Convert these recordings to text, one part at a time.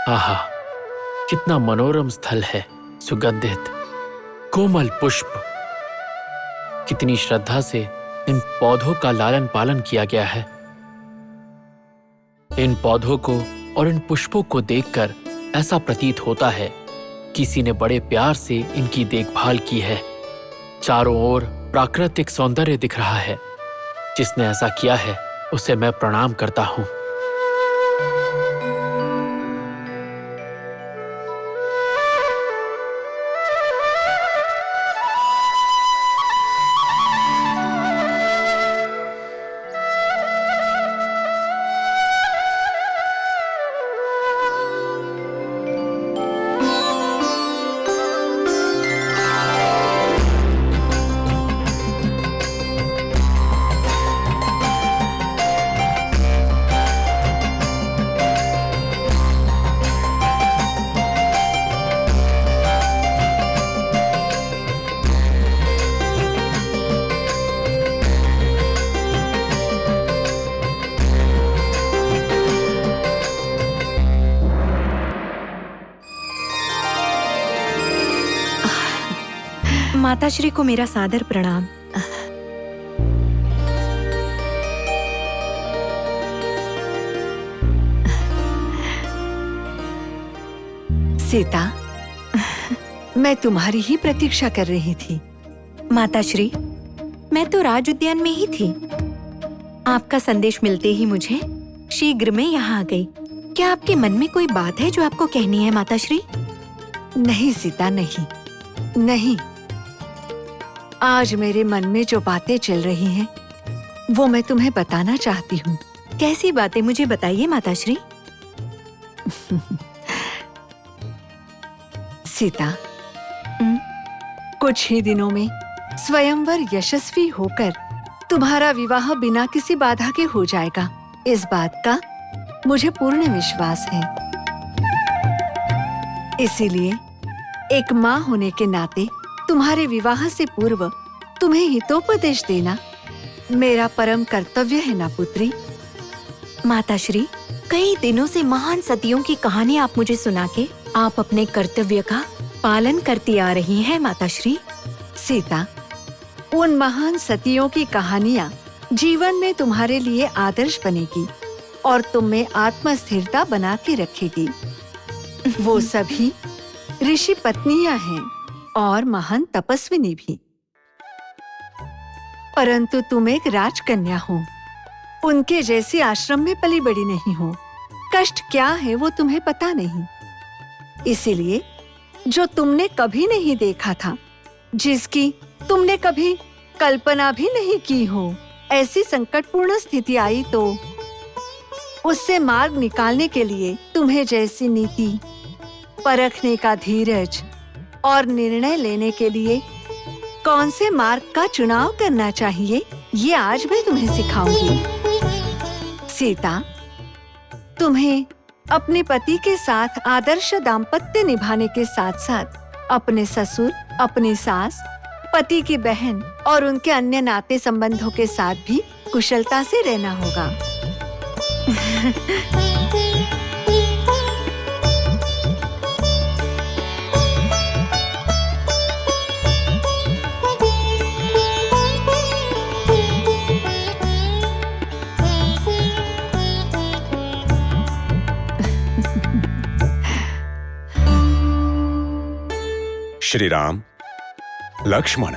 आहा, कितना मनोरम स्थल है। सुगंधित कोमल पुष्प, कितनी श्रद्धा से इन पौधों का लालन पालन किया गया है। इन पौधों को और इन पुष्पों को देखकर ऐसा प्रतीत होता है किसी ने बड़े प्यार से इनकी देखभाल की है। चारों ओर प्राकृतिक सौंदर्य दिख रहा है। जिसने ऐसा किया है उसे मैं प्रणाम करता हूं। माताश्री को मेरा सादर प्रणाम। सीता, मैं तुम्हारी ही प्रतीक्षा कर रही थी। माताश्री, मैं तो राज उद्यान में ही थी। आपका संदेश मिलते ही मुझे शीघ्र में यहाँ आ गई। क्या आपके मन में कोई बात है जो आपको कहनी है माताश्री? नहीं सीता, नहीं। आज मेरे मन में जो बातें चल रही हैं, वो मैं तुम्हें बताना चाहती हूँ। कैसी बातें, मुझे बताइए माताश्री। सीता, कुछ ही दिनों में स्वयंवर यशस्वी होकर तुम्हारा विवाह बिना किसी बाधा के हो जाएगा। इस बात का मुझे पूर्ण विश्वास है। इसीलिए एक माँ होने के नाते तुम्हारे विवाह से पूर्व तुम्हें हितोपदेश देना मेरा परम कर्तव्य है ना पुत्री। माताश्री, कई दिनों से महान सतियों की कहानी आप मुझे सुना के आप अपने कर्तव्य का पालन करती आ रही हैं माताश्री। सीता, उन महान सतियों की कहानियाँ जीवन में तुम्हारे लिए आदर्श बनेगी और तुम में आत्मस्थिरता बना के रखेगी। वो सभी ऋषि पत्नियां हैं और महान तपस्विनी भी, परंतु तुम एक राजकन्या हो। उनके जैसे आश्रम में पली बड़ी नहीं हो। कष्ट क्या है वो तुम्हें पता नहीं। इसीलिए जो तुमने कभी नहीं देखा था, जिसकी तुमने कभी कल्पना भी नहीं की हो, ऐसी संकटपूर्ण स्थिति आई तो उससे मार्ग निकालने के लिए तुम्हें जैसी नीति, परखने का धीरज और निर्णय लेने के लिए कौन से मार्ग का चुनाव करना चाहिए, ये आज मैं तुम्हें सिखाऊंगी। सीता, तुम्हें अपने पति के साथ आदर्श दाम्पत्य निभाने के साथ साथ अपने ससुर, अपनी सास, पति की बहन और उनके अन्य नाते संबंधों के साथ भी कुशलता से रहना होगा। श्री राम, लक्ष्मण,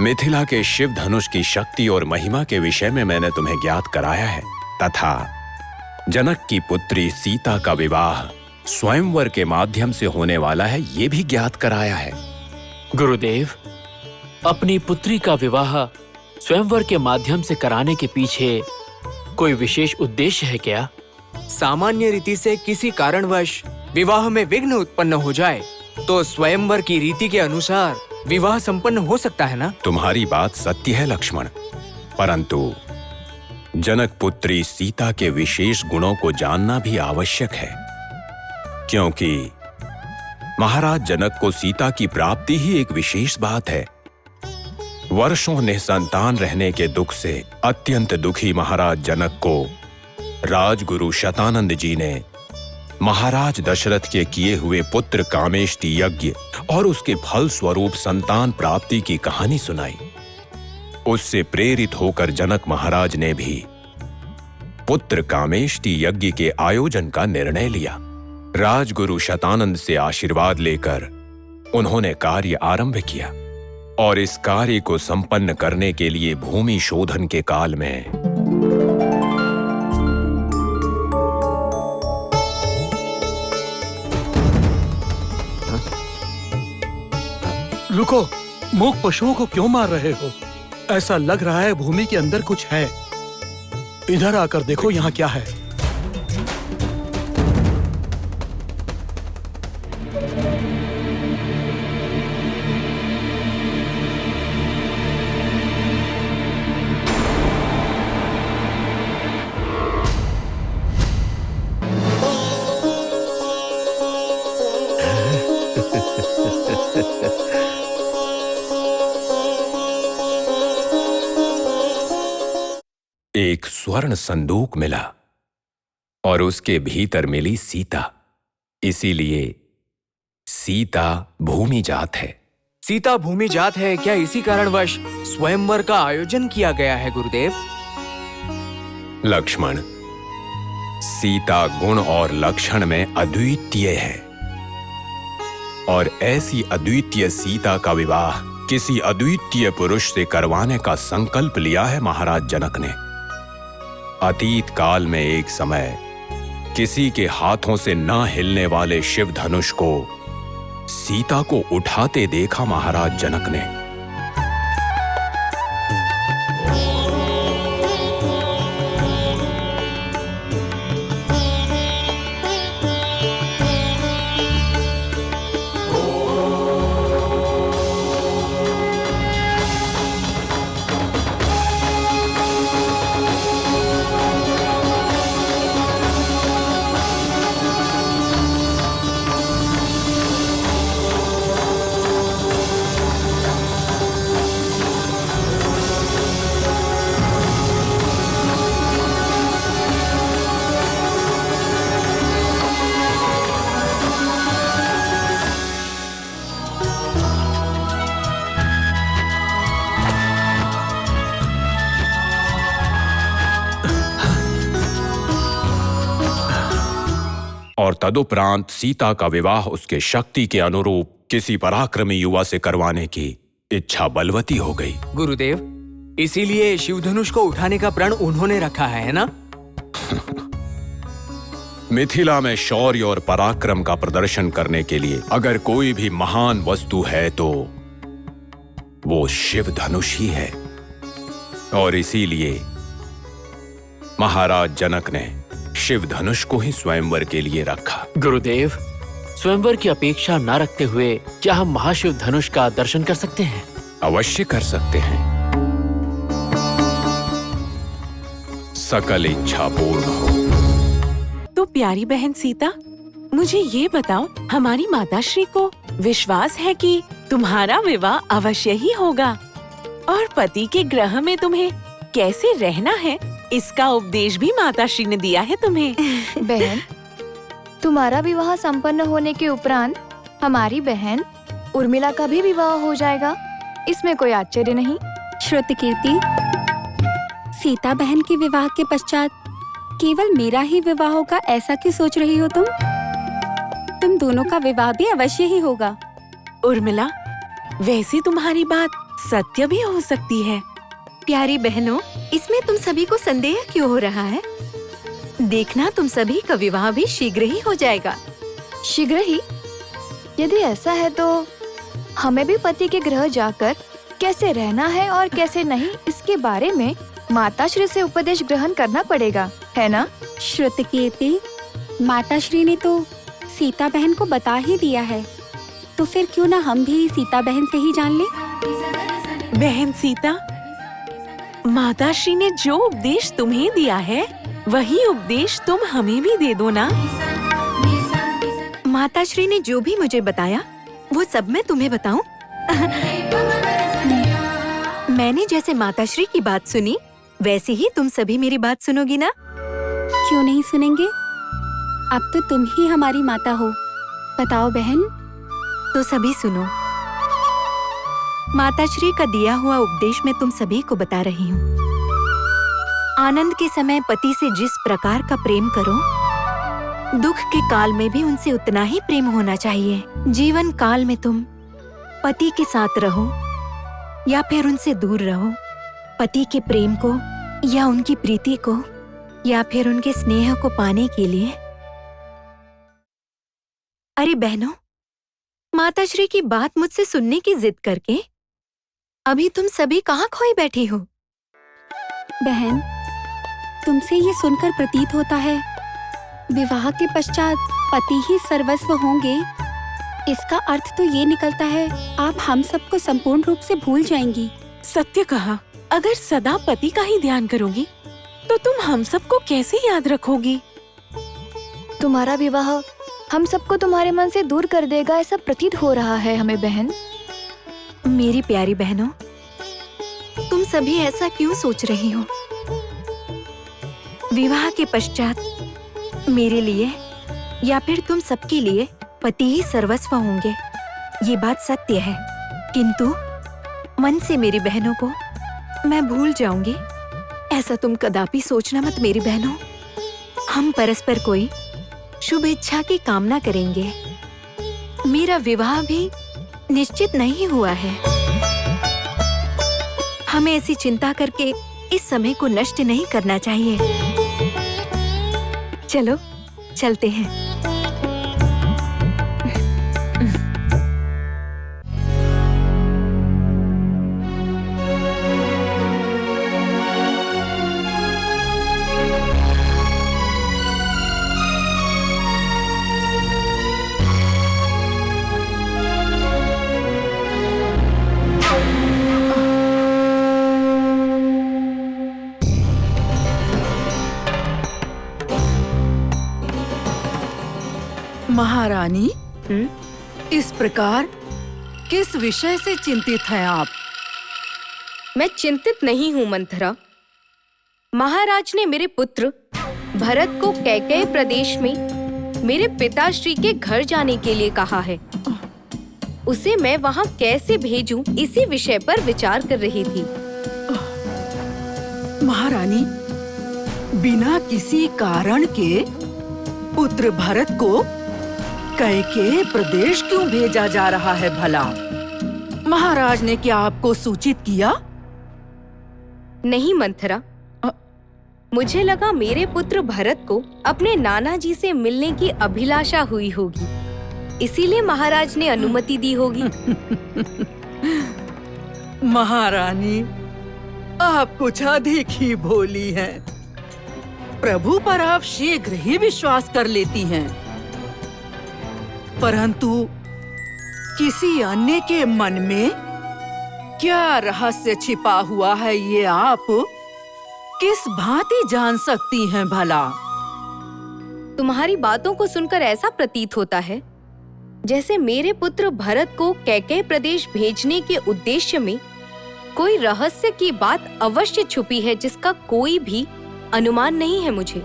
मिथिला के शिव धनुष की शक्ति और महिमा के विषय में मैंने तुम्हें ज्ञात कराया है तथा जनक की पुत्री सीता का विवाह स्वयंवर के माध्यम से होने वाला है, ये भी ज्ञात कराया है। गुरुदेव, अपनी पुत्री का विवाह स्वयंवर के माध्यम से कराने के पीछे कोई विशेष उद्देश्य है क्या? सामान्य रीति से किसी कारणवश विवाह में विघ्न उत्पन्न हो जाए तो स्वयंवर की रीति के अनुसार विवाह संपन्न हो सकता है ना? तुम्हारी बात सत्य है लक्ष्मण, परंतु जनक पुत्री सीता के विशेष गुणों को जानना भी आवश्यक है, क्योंकि महाराज जनक को सीता की प्राप्ति ही एक विशेष बात है। वर्षों निसंतान रहने के दुख से अत्यंत दुखी महाराज जनक को राजगुरु शतानंद जी ने महाराज दशरथ के किए हुए पुत्र कामेष्टि यज्ञ और उसके फल स्वरूप संतान प्राप्ति की कहानी सुनाई। उससे प्रेरित होकर जनक महाराज ने भी पुत्र कामेष्टि यज्ञ के आयोजन का निर्णय लिया। राजगुरु शतानंद से आशीर्वाद लेकर उन्होंने कार्य आरंभ किया और इस कार्य को संपन्न करने के लिए भूमि शोधन के काल में रुको, मूक पशुओं को क्यों मार रहे हो? ऐसा लग रहा है भूमि के अंदर कुछ है। इधर आकर देखो यहाँ क्या है। एक स्वर्ण संदूक मिला और उसके भीतर मिली सीता। इसीलिए सीता भूमि जात है। सीता भूमि जात है, क्या इसी कारणवश स्वयंवर का आयोजन किया गया है गुरुदेव? लक्ष्मण, सीता गुण और लक्षण में अद्वितीय है और ऐसी अद्वितीय सीता का विवाह किसी अद्वितीय पुरुष से करवाने का संकल्प लिया है महाराज जनक ने। अतीत काल में एक समय किसी के हाथों से न हिलने वाले शिव धनुष को सीता को उठाते देखा महाराज जनक ने। और तदुपरांत सीता का विवाह उसके शक्ति के अनुरूप किसी पराक्रमी युवा से करवाने की इच्छा बलवती हो गई। गुरुदेव, इसीलिए शिवधनुष को उठाने का प्रण उन्होंने रखा है ना? मिथिला में शौर्य और पराक्रम का प्रदर्शन करने के लिए अगर कोई भी महान वस्तु है तो वो शिव धनुष ही है। और इसीलिए महाराज जनक ने शिव धनुष को ही स्वयंवर के लिए रखा। गुरुदेव, स्वयंवर की अपेक्षा न रखते हुए क्या हम महाशिव धनुष का दर्शन कर सकते हैं? अवश्य कर सकते हैं। सकल इच्छा पूर्ण हो। तो प्यारी बहन सीता, मुझे ये बताओ, हमारी माताश्री को विश्वास है कि तुम्हारा विवाह अवश्य ही होगा और पति के गृह में तुम्हें कैसे रहना है, इसका उपदेश भी माताश्री ने दिया है तुम्हें। बहन, तुम्हारा विवाह संपन्न होने के उपरांत हमारी बहन उर्मिला का भी विवाह हो जाएगा, इसमें कोई आश्चर्य नहीं। श्रुतकीर्ति, सीता बहन के विवाह के पश्चात केवल मेरा ही विवाह होगा ऐसा क्यों सोच रही हो तुम? तुम दोनों का विवाह भी अवश्य ही होगा। उर्मिला, वैसे तुम्हारी बात सत्य भी हो सकती है। प्यारी बहनों, इसमें तुम सभी को संदेह क्यों हो रहा है? देखना, तुम सभी का विवाह भी शीघ्र ही हो जाएगा। शीघ्र ही? यदि ऐसा है तो हमें भी पति के गृह जाकर कैसे रहना है और कैसे नहीं, इसके बारे में माताश्री से उपदेश ग्रहण करना पड़ेगा, है ना? श्रुतकीर्ति, माताश्री ने तो सीता बहन को बता ही दिया है, तो फिर क्यों ना हम भी सीता बहन से ही जान लें? बहन सीता, माताश्री ने जो उपदेश तुम्हें दिया है वही उपदेश तुम हमें भी दे दो ना। माताश्री ने जो भी मुझे बताया वो सब मैं तुम्हें बताऊं? मैंने जैसे माताश्री की बात सुनी वैसे ही तुम सभी मेरी बात सुनोगी ना? क्यों नहीं सुनेंगे? अब तो तुम ही हमारी माता हो। बताओ बहन। तो सभी सुनो, माताश्री का दिया हुआ उपदेश मैं तुम सभी को बता रही हूँ। आनंद के समय पति से जिस प्रकार का प्रेम करो, दुख के काल में भी उनसे उतना ही प्रेम होना चाहिए। जीवन काल में तुम पति के साथ रहो या फिर उनसे दूर रहो, पति के प्रेम को या उनकी प्रीति को या फिर उनके स्नेह को पाने के लिए। अरे बहनों, माताश्री की बात मुझसे सुनने की जिद करके अभी तुम सभी कहाँ खोई बैठी हो? बहन, तुमसे ये सुनकर प्रतीत होता है विवाह के पश्चात पति ही सर्वस्व होंगे। इसका अर्थ तो ये निकलता है आप हम सबको संपूर्ण रूप से भूल जाएंगी। सत्य कहा। अगर सदा पति का ही ध्यान करोगी तो तुम हम सबको कैसे याद रखोगी? तुम्हारा विवाह हम सबको तुम्हारे मन से दूर कर देगा, ऐसा प्रतीत हो रहा है हमें बहन। मेरी प्यारी बहनों, तुम सभी ऐसा क्यों सोच रही हो? विवाह के पश्चात मेरे लिए या फिर तुम सबके लिए पति ही सर्वस्व होंगे, ये बात सत्य है। किंतु मन से मेरी बहनों को मैं भूल जाऊंगी, ऐसा तुम कदापि सोचना मत मेरी बहनों। हम परस्पर कोई शुभ इच्छा की कामना करेंगे। मेरा विवाह भी निश्चित नहीं हुआ है। हमें ऐसी चिंता करके इस समय को नष्ट नहीं करना चाहिए। चलो चलते हैं। महारानी, इस प्रकार किस विषय से चिंतित हैं आप? मैं चिंतित नहीं हूँ मंथरा। महाराज ने मेरे पुत्र भरत को कैकेयी प्रदेश में मेरे पिताश्री के घर जाने के लिए कहा है। उसे मैं वहाँ कैसे भेजूं, इसी विषय पर विचार कर रही थी। महारानी, बिना किसी कारण के पुत्र भरत को कैकेयी प्रदेश क्यों भेजा जा रहा है भला? महाराज ने क्या आपको सूचित किया? नहीं मंथरा, मुझे लगा मेरे पुत्र भरत को अपने नाना जी से मिलने की अभिलाषा हुई होगी, इसीलिए महाराज ने अनुमति दी होगी। महारानी, आप कुछ अधिक ही भोली हैं। प्रभु पर आप शीघ्र ही विश्वास कर लेती हैं, परंतु किसी अन्य के मन में क्या रहस्य छिपा हुआ है, ये आप किस भांति जान सकती हैं भला? तुम्हारी बातों को सुनकर ऐसा प्रतीत होता है जैसे मेरे पुत्र भरत को कैकेयी प्रदेश भेजने के उद्देश्य में कोई रहस्य की बात अवश्य छुपी है, जिसका कोई भी अनुमान नहीं है मुझे।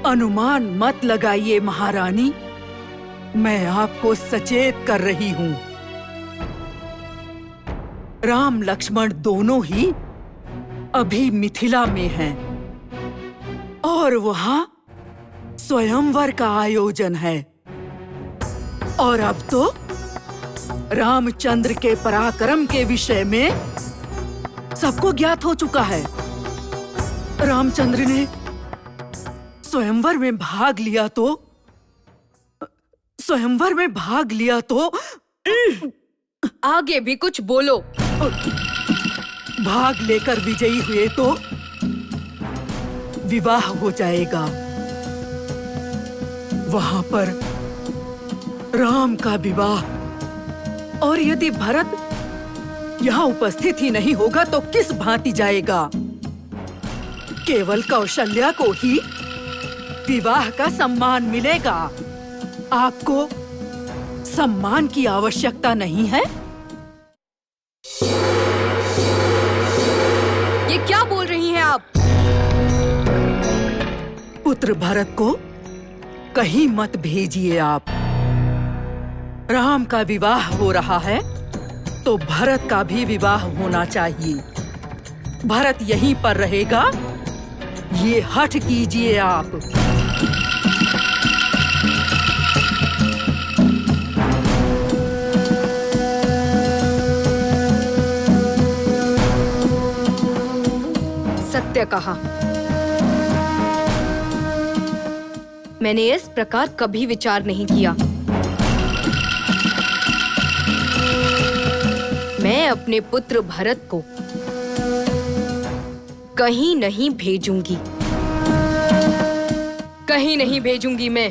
अनुमान मत लगाइए महारानी, मैं आपको सचेत कर रही हूँ। राम लक्ष्मण दोनों ही अभी मिथिला में हैं और वहाँ स्वयंवर का आयोजन है। और अब तो रामचंद्र के पराक्रम के विषय में सबको ज्ञात हो चुका है। रामचंद्र ने स्वयंवर में भाग लिया तो आगे भी कुछ बोलो। भाग लेकर विजयी हुए तो विवाह हो जाएगा। वहां पर राम का विवाह, और यदि भरत यहाँ उपस्थित ही नहीं होगा तो किस भांति जाएगा? केवल कौशल्या को ही विवाह का सम्मान मिलेगा। आपको सम्मान की आवश्यकता नहीं है? ये क्या बोल रही हैं आप? पुत्र भरत को कहीं मत भेजिए आप। राम का विवाह हो रहा है तो भरत का भी विवाह होना चाहिए। भरत यहीं पर रहेगा, ये हठ कीजिए आप। सत्य कहा। मैंने इस प्रकार कभी विचार नहीं किया। मैं अपने पुत्र भरत को कहीं नहीं भेजूंगी, कहीं नहीं भेजूंगी मैं।